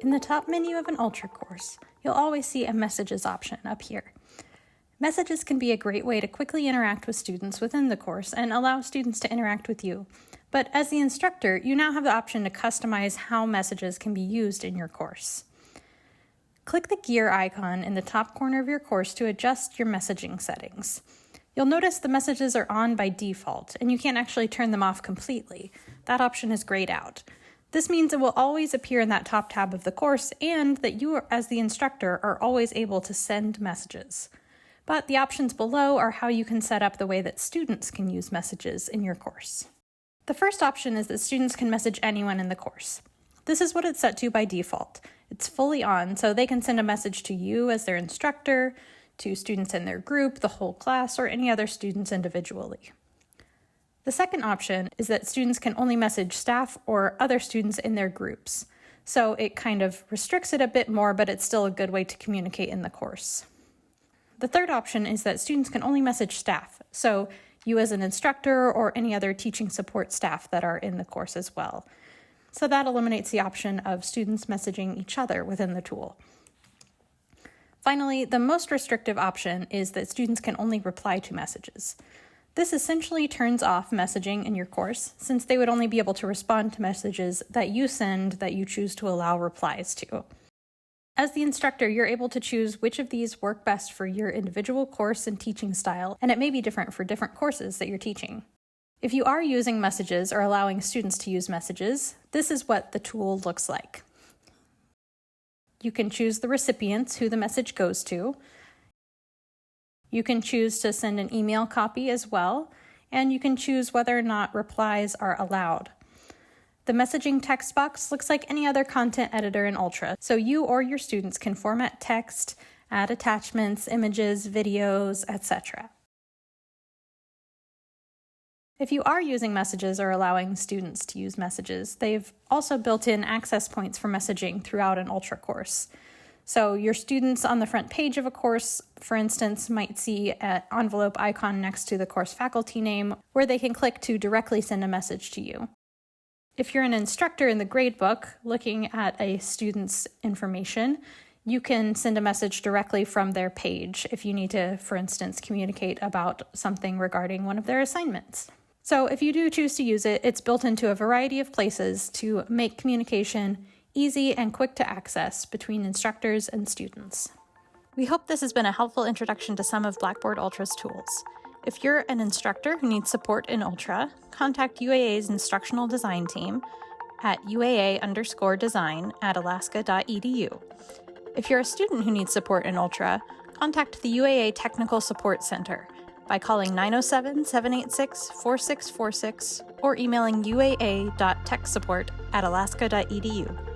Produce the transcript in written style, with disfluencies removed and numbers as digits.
In the top menu of an Ultra course, you'll always see a Messages option up here. Messages can be a great way to quickly interact with students within the course and allow students to interact with you. But as the instructor, you now have the option to customize how messages can be used in your course. Click the gear icon in the top corner of your course to adjust your messaging settings. You'll notice the messages are on by default, and you can't actually turn them off completely. That option is grayed out. This means it will always appear in that top tab of the course, and that you, as the instructor, are always able to send messages. But the options below are how you can set up the way that students can use messages in your course. The first option is that students can message anyone in the course. This is what it's set to by default. It's fully on, so they can send a message to you as their instructor, to students in their group, the whole class, or any other students individually. The second option is that students can only message staff or other students in their groups. So it kind of restricts it a bit more, but it's still a good way to communicate in the course. The third option is that students can only message staff. So you as an instructor or any other teaching support staff that are in the course as well. So that eliminates the option of students messaging each other within the tool. Finally, the most restrictive option is that students can only reply to messages. This essentially turns off messaging in your course, since they would only be able to respond to messages that you send that you choose to allow replies to. As the instructor, you're able to choose which of these work best for your individual course and teaching style, and it may be different for different courses that you're teaching. If you are using messages or allowing students to use messages, this is what the tool looks like. You can choose the recipients, who the message goes to. You can choose to send an email copy as well, and you can choose whether or not replies are allowed. The messaging text box looks like any other content editor in Ultra, so you or your students can format text, add attachments, images, videos, etc. If you are using messages or allowing students to use messages, they've also built in access points for messaging throughout an Ultra course. So your students on the front page of a course, for instance, might see an envelope icon next to the course faculty name where they can click to directly send a message to you. If you're an instructor in the gradebook looking at a student's information, you can send a message directly from their page if you need to, for instance, communicate about something regarding one of their assignments. So if you do choose to use it, it's built into a variety of places to make communication easy and quick to access between instructors and students. We hope this has been a helpful introduction to some of Blackboard Ultra's tools. If you're an instructor who needs support in Ultra, contact UAA's instructional design team at UAA_design@alaska.edu. If you're a student who needs support in Ultra, contact the UAA Technical Support Center by calling 907-786-4646 or emailing uaa.techsupport@alaska.edu.